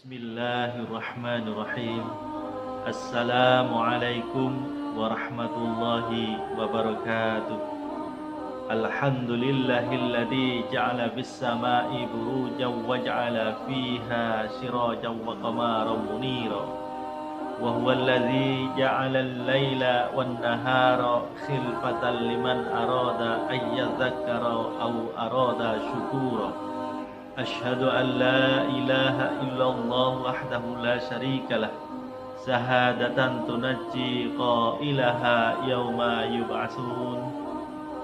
Bismillahirrahmanirrahim. Assalamualaikum warahmatullahi wabarakatuh. Alhamdulillahilladzi ja'ala bis sama'i burujan wa ja'ala fiha sirajan wa qamaran munira. Wa huwal ladzi ja'ala al-laila wan nahara khilfatan liman arada ay yadhakkara aw arada syukura. Asyhadu an la ilaha illallah wahdahu la syarika lah, syahadatan tunajji qailaha yauma yub'atsun,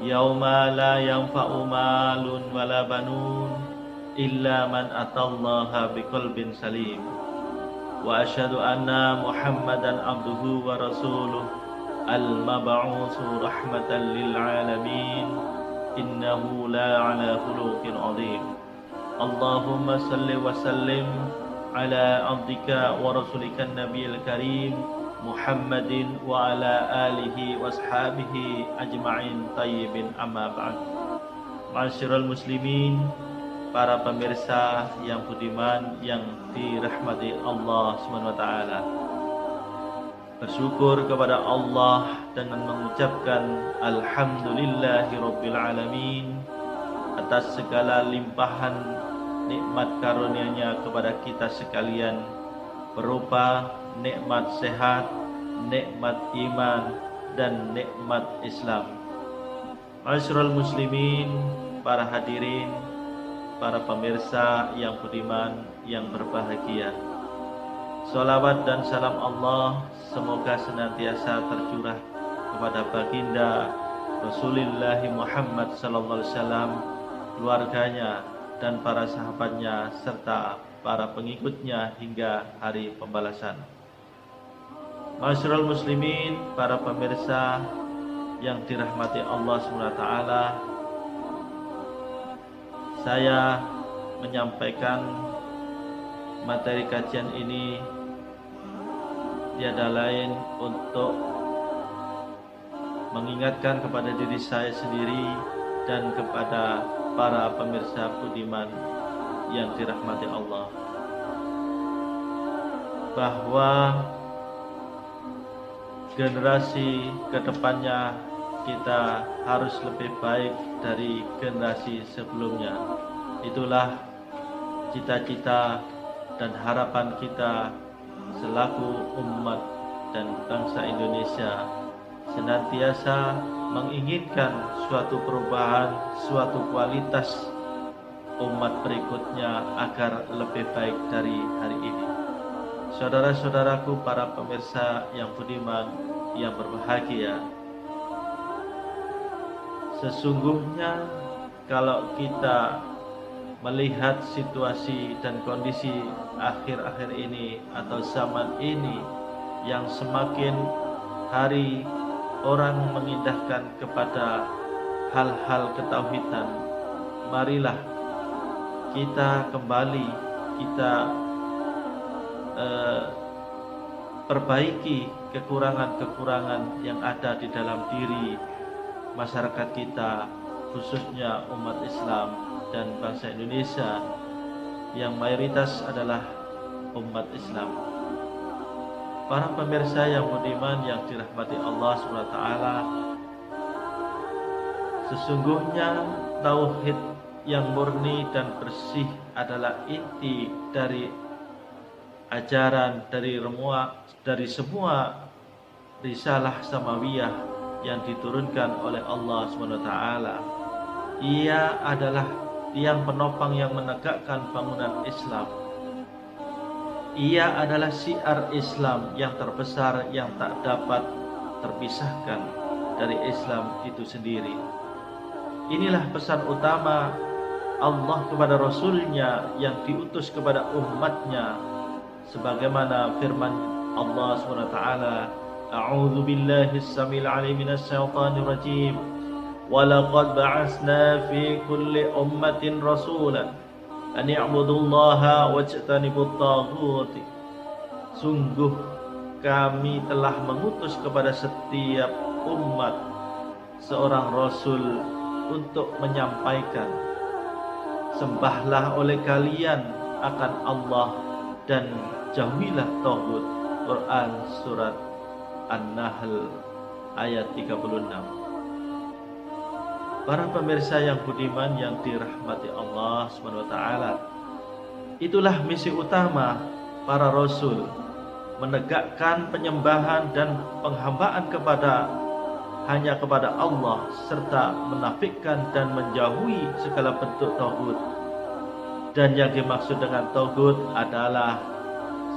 yauma la yanfa'u malun wala banun illa man atallaha biqalbin salim. Wa asyhadu anna Muhammadan abduhu wa rasuluh al-mab'utsu rahmatan lil alamin, innahu la ala khuluqin 'adzim. Allahumma salli wa sallim ala abdika wa rasulika nabiyil karim Muhammadin wa ala alihi wa ashabihi ajma'in tayyibin amma ba'd. Ma'asyiral muslimin, para pemirsa yang budiman yang dirahmati Allah SWT, bersyukur kepada Allah dengan mengucapkan alhamdulillahi rabbil alamin atas segala limpahan nikmat karunia-Nya kepada kita sekalian, berupa nikmat sehat, nikmat iman, dan nikmat Islam. Ma'asyiral muslimin, para hadirin, para pemirsa yang budiman yang berbahagia, salawat dan salam Allah semoga senantiasa tercurah kepada baginda Rasulullah Muhammad sallallahu alaihi wasallam, keluarganya dan para sahabatnya serta para pengikutnya hingga hari pembalasan. Ma'asyiral muslimin, para pemirsa yang dirahmati Allah SWT, saya menyampaikan materi kajian ini tiada lain untuk mengingatkan kepada diri saya sendiri dan kepada para pemirsa budiman yang dirahmati Allah, bahwa generasi kedepannya kita harus lebih baik dari generasi sebelumnya. Itulah cita-cita dan harapan kita selaku umat dan bangsa Indonesia, senantiasa menginginkan suatu perubahan, suatu kualitas umat berikutnya agar lebih baik dari hari ini. Saudara-saudaraku, para pemirsa yang budiman yang berbahagia, sesungguhnya kalau kita melihat situasi dan kondisi akhir-akhir ini atau zaman ini yang semakin hari orang mengindahkan kepada hal-hal ketauhidan, marilah kita kembali, kita perbaiki kekurangan-kekurangan yang ada di dalam diri masyarakat kita, khususnya umat Islam dan bangsa Indonesia yang mayoritas adalah umat Islam. Para pemirsa yang budiman yang dirahmati Allah SWT, sesungguhnya tauhid yang murni dan bersih adalah inti dari ajaran dari semua risalah samawiyah yang diturunkan oleh Allah SWT. Ia adalah tiang penopang yang menegakkan bangunan Islam. Ia adalah syiar Islam yang terbesar yang tak dapat terpisahkan dari Islam itu sendiri. Inilah pesan utama Allah kepada Rasulnya yang diutus kepada umatnya, sebagaimana firman Allah SWT, A'udzu billahi as-samil 'alim minasy syaithanir rajim, wa laqad ba'atsna fi kulli ummatin rasulan an i'budullaha wajtanibut taghut. Sungguh kami telah mengutus kepada setiap umat seorang rasul untuk menyampaikan, sembahlah oleh kalian akan Allah dan jauhilah tauhid. Quran surat An-Nahl ayat 36. Para pemirsa yang budiman yang dirahmati Allah SWT, itulah misi utama para rasul, menegakkan penyembahan dan penghambaan hanya kepada Allah, serta menafikan dan menjauhi segala bentuk tauhid. Dan yang dimaksud dengan tauhid adalah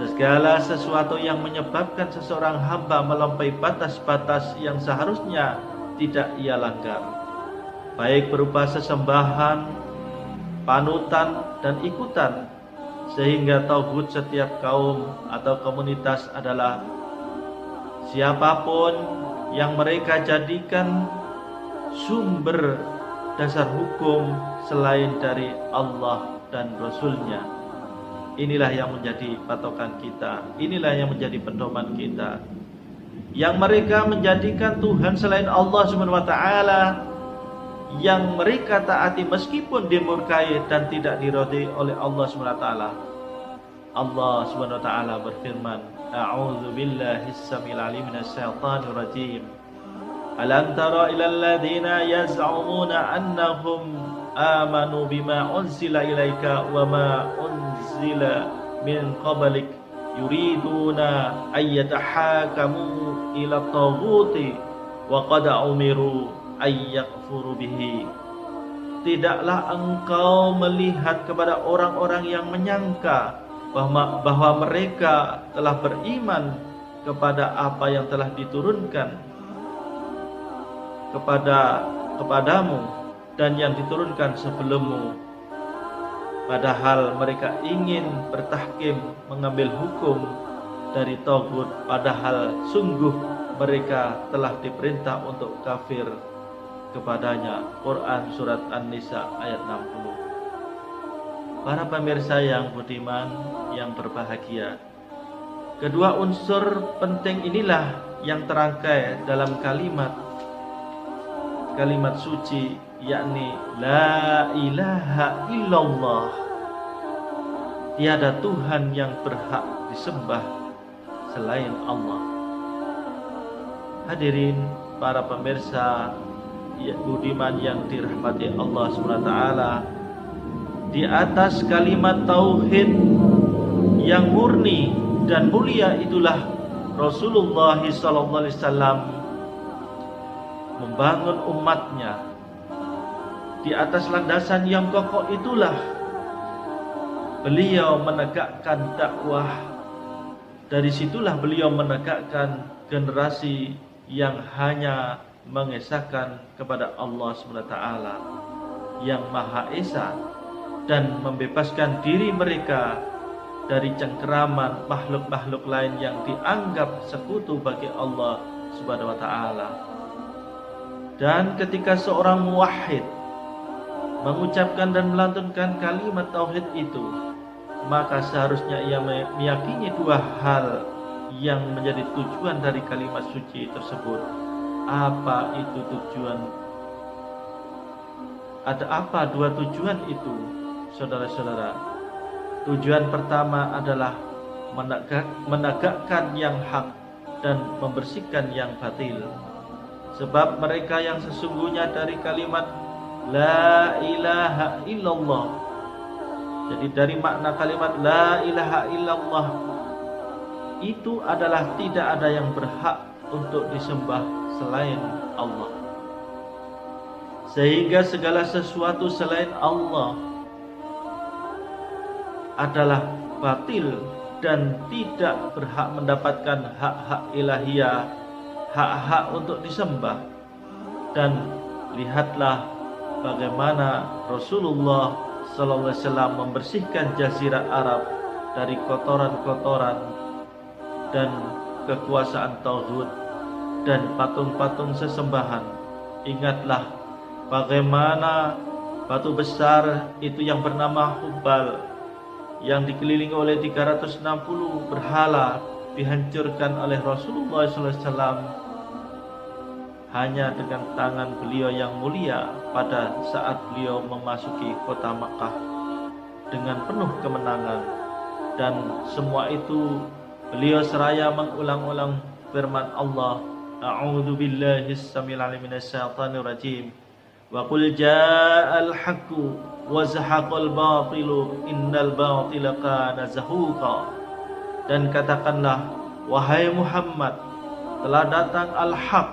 segala sesuatu yang menyebabkan seseorang hamba melampaui batas-batas yang seharusnya tidak ia langgar, baik berupa sesembahan, panutan, dan ikutan. Sehingga tauhid setiap kaum atau komunitas adalah siapapun yang mereka jadikan sumber dasar hukum selain dari Allah dan Rasul-Nya. Inilah yang menjadi patokan kita, inilah yang menjadi pedoman kita. Yang mereka menjadikan Tuhan selain Allah SWT, yang mereka taati meskipun dimurkai dan tidak diridhai oleh Allah SWT. Allah SWT berfirman, A'udzu billahi as-samil 'alim minasy syaithanir rajim. Alam tara ilal ladzina yaz'umuna annahum amanu bima unzila ilaika wa ma unzila min qablik yuriduna ayyatahakamu ila taghuti wa qad umiru ayyakfuru bihi. Tidaklah engkau melihat kepada orang-orang yang menyangka bahwa mereka telah beriman kepada apa yang telah diturunkan kepadamu dan yang diturunkan sebelummu, padahal mereka ingin bertahkim, mengambil hukum dari tauhid, padahal sungguh mereka telah diperintah untuk kafir kepadanya. Quran surat An-Nisa ayat 60. Para pemirsa yang budiman, yang berbahagia, kedua unsur penting inilah yang terangkai dalam kalimat suci, yakni La ilaha illallah. Tiada Tuhan yang berhak disembah selain Allah. Hadirin para pemirsa budiman yang dirahmati Allah SWT, di atas kalimat tauhid yang murni dan mulia itulah Rasulullah SAW membangun umatnya. Di atas landasan yang kokoh itulah beliau menegakkan dakwah. Dari situlah beliau menegakkan generasi yang hanya mengesahkan kepada Allah SWT yang Maha Esa, dan membebaskan diri mereka dari cengkeraman makhluk-makhluk lain yang dianggap sekutu bagi Allah Subhanahu wa taala. Dan ketika seorang muwahhid mengucapkan dan melantunkan kalimat tauhid itu, maka seharusnya ia meyakini dua hal yang menjadi tujuan dari kalimat suci tersebut. Apa itu tujuan? Ada apa dua tujuan itu, saudara-saudara? Tujuan pertama adalah menegakkan yang hak dan membersihkan yang batil. Sebab mereka yang sesungguhnya dari kalimat La ilaha illallah, jadi dari makna kalimat La ilaha illallah itu adalah tidak ada yang berhak untuk disembah selain Allah, sehingga segala sesuatu selain Allah adalah batil dan tidak berhak mendapatkan hak-hak ilahiyah, hak-hak untuk disembah. Dan lihatlah bagaimana Rasulullah SAW membersihkan Jazirah Arab dari kotoran-kotoran dan kekuasaan tauhid dan patung-patung sesembahan. Ingatlah bagaimana batu besar itu yang bernama Hubal, yang dikelilingi oleh 360 berhala, dihancurkan oleh Rasulullah SAW hanya dengan tangan beliau yang mulia pada saat beliau memasuki kota Makkah dengan penuh kemenangan. Dan semua itu beliau seraya mengulang-ulang firman Allah, A'udzu billahi samil alim minasyaitonir rajim. Wa qul ja'al haqqu wa zahaqal batilu innal batila kana zahuqa. Dan katakanlah, wahai Muhammad, telah datang al-haq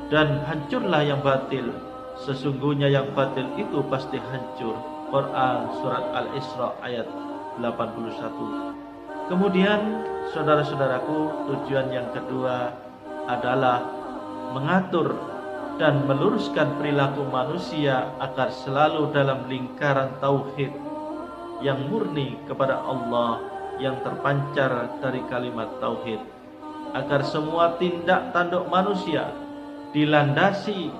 dan hancurlah yang batil. Sesungguhnya yang batil itu pasti hancur. Quran surat Al-Isra ayat 81. Kemudian saudara-saudaraku, tujuan yang kedua adalah mengatur dan meluruskan perilaku manusia agar selalu dalam lingkaran tauhid yang murni kepada Allah, yang terpancar dari kalimat tauhid, agar semua tindak tanduk manusia dilandasi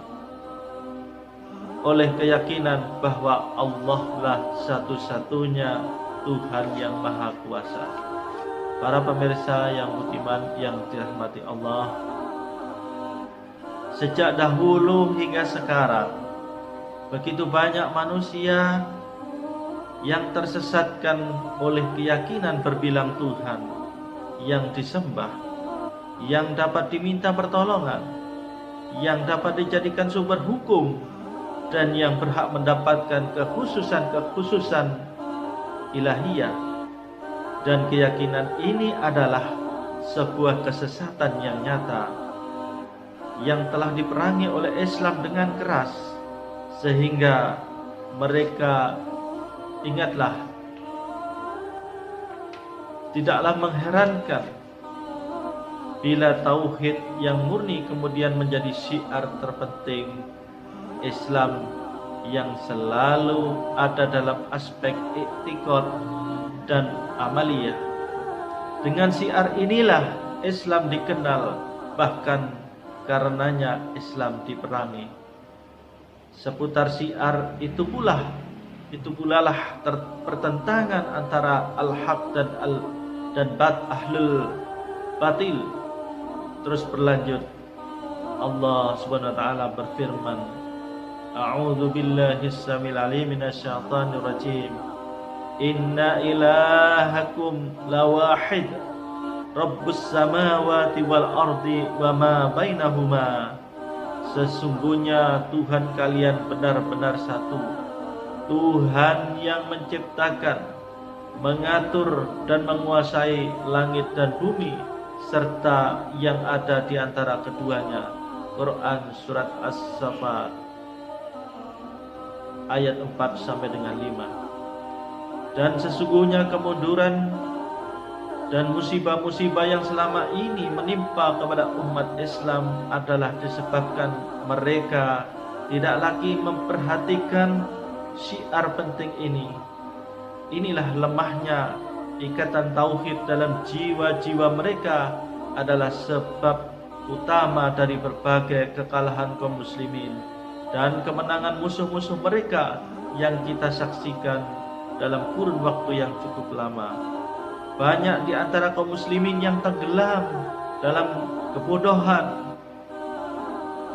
oleh keyakinan bahwa Allah lah satu-satunya Tuhan yang Maha Kuasa. Para pemirsa yang budiman yang dirahmati Allah, sejak dahulu hingga sekarang begitu banyak manusia yang tersesatkan oleh keyakinan berbilang Tuhan yang disembah, yang dapat diminta pertolongan, yang dapat dijadikan sumber hukum, dan yang berhak mendapatkan kekhususan ilahiyah. Dan keyakinan ini adalah sebuah kesesatan yang nyata yang telah diperangi oleh Islam dengan keras, sehingga mereka, ingatlah, tidaklah mengherankan bila tauhid yang murni kemudian menjadi syiar terpenting Islam yang selalu ada dalam aspek i'tiqad dan amaliyah. Dengan syiar inilah Islam dikenal, bahkan karenanya Islam diperangi. Seputar syiar itu pula lah pertentangan antara al-haq dan ahlul batil terus berlanjut. Allah Subhanahu wa taala berfirman, A'udzu billahi samil alim minasyaitonir rajim. Inna ilahakum lawahid Rabbus samawati wal ardi wa ma bainahuma. Sesungguhnya Tuhan kalian benar-benar satu, Tuhan yang menciptakan, mengatur dan menguasai langit dan bumi serta yang ada di antara keduanya. Quran surat As-Saffat ayat 4 sampai dengan 5. Dan sesungguhnya kemunduran dan musibah-musibah yang selama ini menimpa kepada umat Islam adalah disebabkan mereka tidak lagi memperhatikan syiar penting ini. Inilah lemahnya ikatan tauhid dalam jiwa-jiwa mereka, adalah sebab utama dari berbagai kekalahan kaum muslimin dan kemenangan musuh-musuh mereka yang kita saksikan dalam kurun waktu yang cukup lama. Banyak di antara kaum muslimin yang tenggelam dalam kebodohan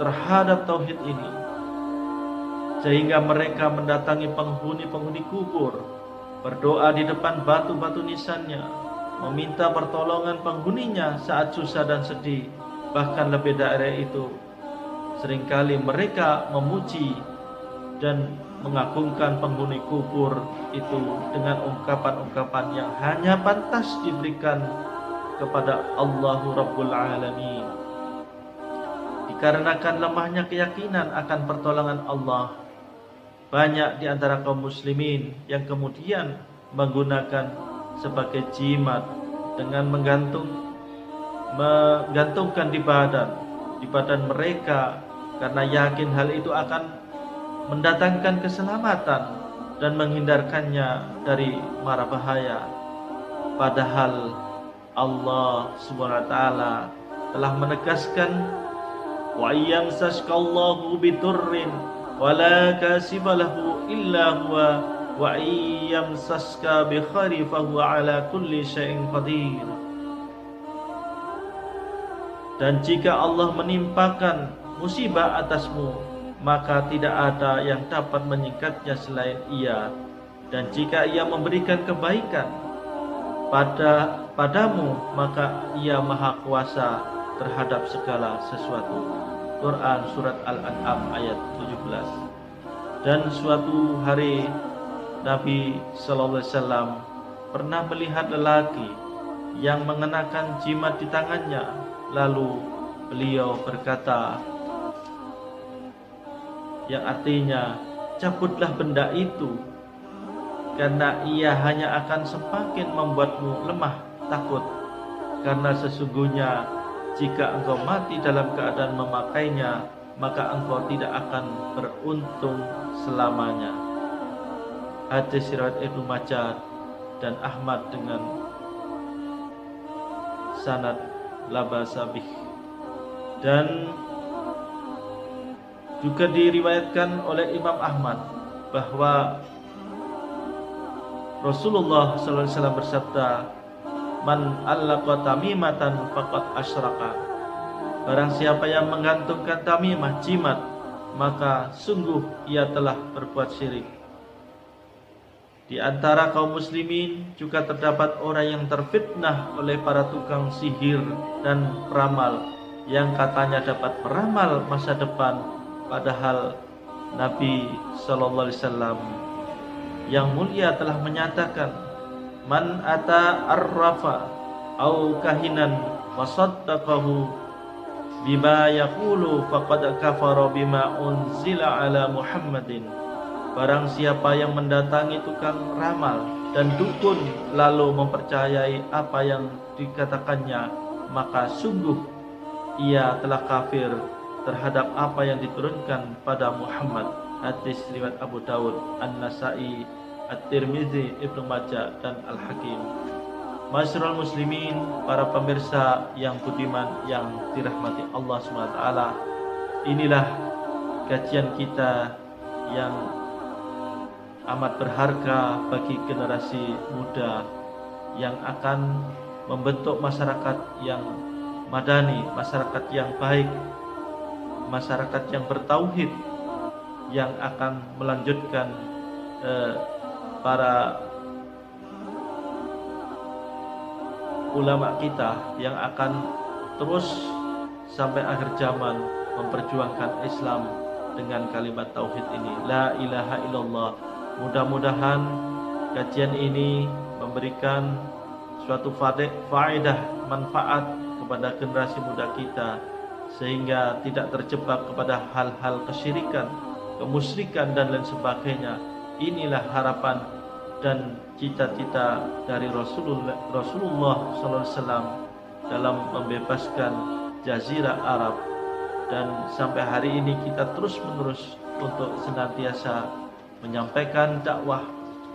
terhadap tauhid ini, sehingga mereka mendatangi penghuni-penghuni kubur, berdoa di depan batu-batu nisannya, meminta pertolongan penghuninya saat susah dan sedih. Bahkan lebih dari itu, seringkali mereka memuji dan mengagungkan penghuni kubur itu dengan ungkapan-ungkapan yang hanya pantas diberikan kepada Allahu Rabbul Alamin. Dikarenakan lemahnya keyakinan akan pertolongan Allah, banyak di antara kaum muslimin yang kemudian menggunakan sebagai jimat dengan menggantungkan di badan mereka, karena yakin hal itu akan mendatangkan keselamatan dan menghindarkannya dari mara bahaya. Padahal Allah Subhanahu wa taala telah menegaskan, wa yamsaskallahu bidurrin wala kasifalahu illa huwa wa yamsaska bi khairi fa huwa ala kulli syai'in qadir. Dan jika Allah menimpakan musibah atasmu, maka tidak ada yang dapat menyingkatnya selain Ia. Dan jika Ia memberikan kebaikan, padamu, maka Ia maha kuasa terhadap segala sesuatu. Quran surat Al-An'am ayat 17. Dan suatu hari Nabi sallallahu alaihi wasallam pernah melihat lelaki yang mengenakan jimat di tangannya. Lalu beliau berkata, yang artinya, cabutlah benda itu, karena ia hanya akan semakin membuatmu lemah takut. Karena sesungguhnya jika engkau mati dalam keadaan memakainya, maka engkau tidak akan beruntung selamanya. Hadis riwayat Ibnu Majah dan Ahmad dengan sanad la ba'sa bih. Dan juga diriwayatkan oleh Imam Ahmad bahwa Rasulullah sallallahu alaihi wasallam bersabda, "Man allaqa tamimatan faqad asyraka." Barang siapa yang menggantungkan tamimah, jimat, maka sungguh ia telah berbuat syirik. Di antara kaum muslimin juga terdapat orang yang terfitnah oleh para tukang sihir dan peramal yang katanya dapat meramal masa depan. Padahal Nabi sallallahu alaihi wasallam yang mulia telah menyatakan, "Man ata arrafa au kahinan wa saddaqahu bima yaqulu faqad kafara bima unzila ala Muhammadin." Barang siapa yang mendatangi tukang ramal dan dukun lalu mempercayai apa yang dikatakannya, maka sungguh ia telah kafir terhadap apa yang diturunkan pada Muhammad. Hadis riwayat Abu Dawud, An-Nasai, At-Tirmizi, Ibnu Majah dan Al-Hakim. Masyarul muslimin, para pemirsa yang budiman yang dirahmati Allah SWT, inilah kajian kita yang amat berharga bagi generasi muda yang akan membentuk masyarakat yang madani, masyarakat yang baik, masyarakat yang bertauhid, yang akan melanjutkan para ulama kita yang akan terus sampai akhir zaman memperjuangkan Islam dengan kalimat tauhid ini, la ilaha illallah. Mudah-mudahan kajian ini memberikan suatu faedah, manfaat kepada generasi muda kita, sehingga tidak terjebak kepada hal-hal kesyirikan, kemusyrikan dan lain sebagainya. Inilah harapan dan cita-cita dari Rasulullah SAW dalam membebaskan Jazirah Arab. Dan sampai hari ini kita terus-menerus untuk senantiasa menyampaikan dakwah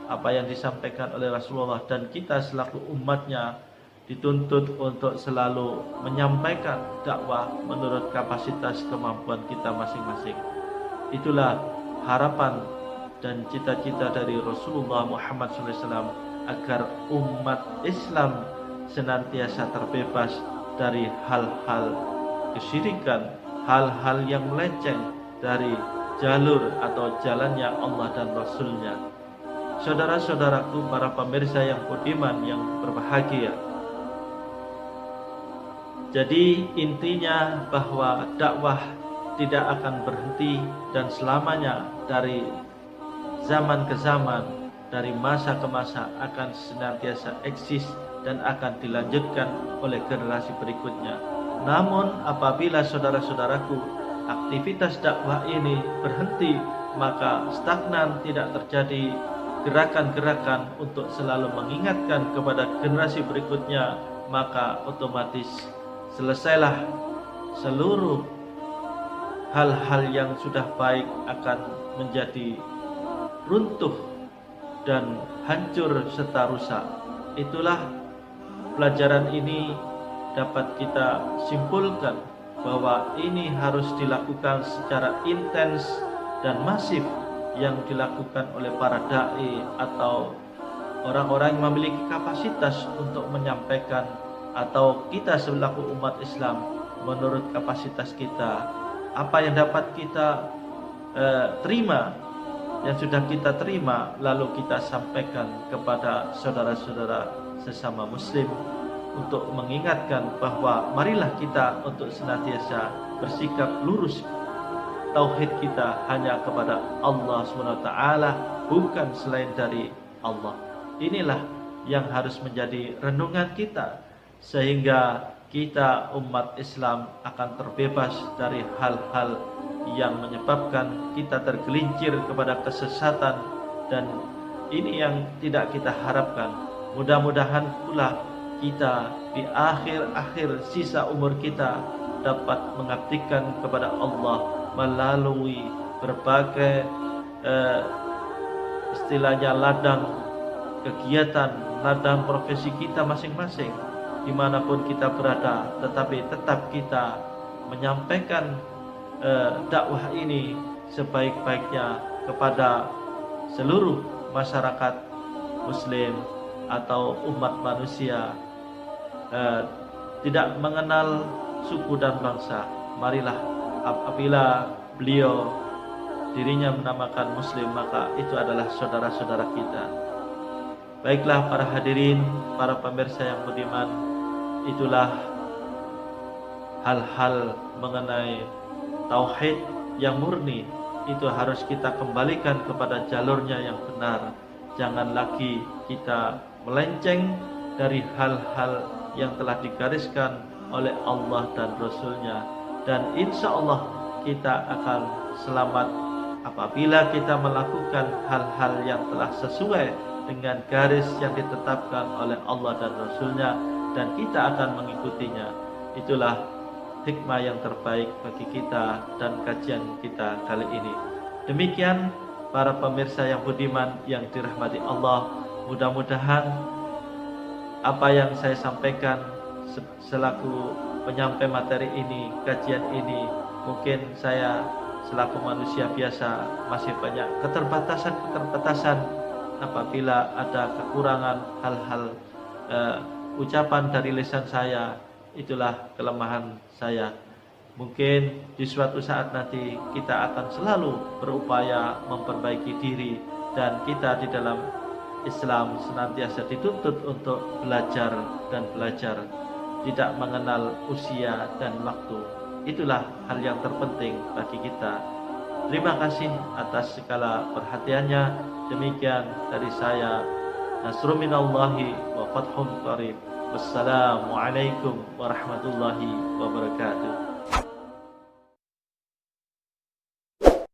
apa yang disampaikan oleh Rasulullah, dan kita selaku umatnya dituntut untuk selalu menyampaikan dakwah menurut kapasitas kemampuan kita masing-masing. Itulah harapan dan cita-cita dari Rasulullah Muhammad SAW agar umat Islam senantiasa terbebas dari hal-hal kesyirikan, hal-hal yang melenceng dari jalur atau jalannya Allah dan Rasulnya. Saudara-saudaraku, para pemirsa yang budiman yang berbahagia, jadi intinya bahwa dakwah tidak akan berhenti dan selamanya, dari zaman ke zaman, dari masa ke masa akan senantiasa eksis dan akan dilanjutkan oleh generasi berikutnya. Namun apabila saudara-saudaraku aktivitas dakwah ini berhenti, maka stagnan, tidak terjadi gerakan-gerakan untuk selalu mengingatkan kepada generasi berikutnya, maka otomatis selesailah seluruh hal-hal yang sudah baik akan menjadi runtuh dan hancur serta rusak. Itulah pelajaran ini dapat kita simpulkan bahwa ini harus dilakukan secara intens dan masif, yang dilakukan oleh para dai atau orang-orang yang memiliki kapasitas untuk menyampaikan, atau kita selaku umat Islam menurut kapasitas kita, apa yang dapat kita terima yang sudah kita terima lalu kita sampaikan kepada saudara-saudara sesama muslim untuk mengingatkan bahwa marilah kita untuk senantiasa bersikap lurus tauhid kita hanya kepada Allah SWT, bukan selain dari Allah. Inilah yang harus menjadi renungan kita, sehingga kita umat Islam akan terbebas dari hal-hal yang menyebabkan kita tergelincir kepada kesesatan, dan ini yang tidak kita harapkan. Mudah-mudahan pula kita di akhir-akhir sisa umur kita dapat mengabdikan kepada Allah melalui berbagai istilahnya ladang kegiatan, ladang profesi kita masing-masing dimanapun kita berada, tetapi tetap kita menyampaikan dakwah ini sebaik-baiknya kepada seluruh masyarakat muslim atau umat manusia, tidak mengenal suku dan bangsa. Marilah apabila beliau dirinya menamakan muslim, maka itu adalah saudara-saudara kita. Baiklah para hadirin, para pemirsa yang budiman, itulah hal-hal mengenai tauhid yang murni. Itu harus kita kembalikan kepada jalurnya yang benar. Jangan lagi kita melenceng dari hal-hal yang telah digariskan oleh Allah dan Rasulnya. Dan insya Allah kita akan selamat apabila kita melakukan hal-hal yang telah sesuai dengan garis yang ditetapkan oleh Allah dan Rasulnya, dan kita akan mengikutinya. Itulah hikmah yang terbaik bagi kita dan kajian kita kali ini. Demikian para pemirsa yang budiman yang dirahmati Allah, mudah-mudahan apa yang saya sampaikan selaku penyampai materi ini, kajian ini, mungkin saya selaku manusia biasa masih banyak keterbatasan apabila ada kekurangan hal-hal ucapan dari lisan saya, itulah kelemahan saya. Mungkin di suatu saat nanti kita akan selalu berupaya memperbaiki diri, dan kita di dalam Islam senantiasa dituntut untuk belajar dan belajar, tidak mengenal usia dan waktu. Itulah hal yang terpenting bagi kita. Terima kasih atas segala perhatiannya. Demikian dari saya. Nasrun minallahi wa fathun qarib. Wassalamualaikum warahmatullahi wabarakatuh.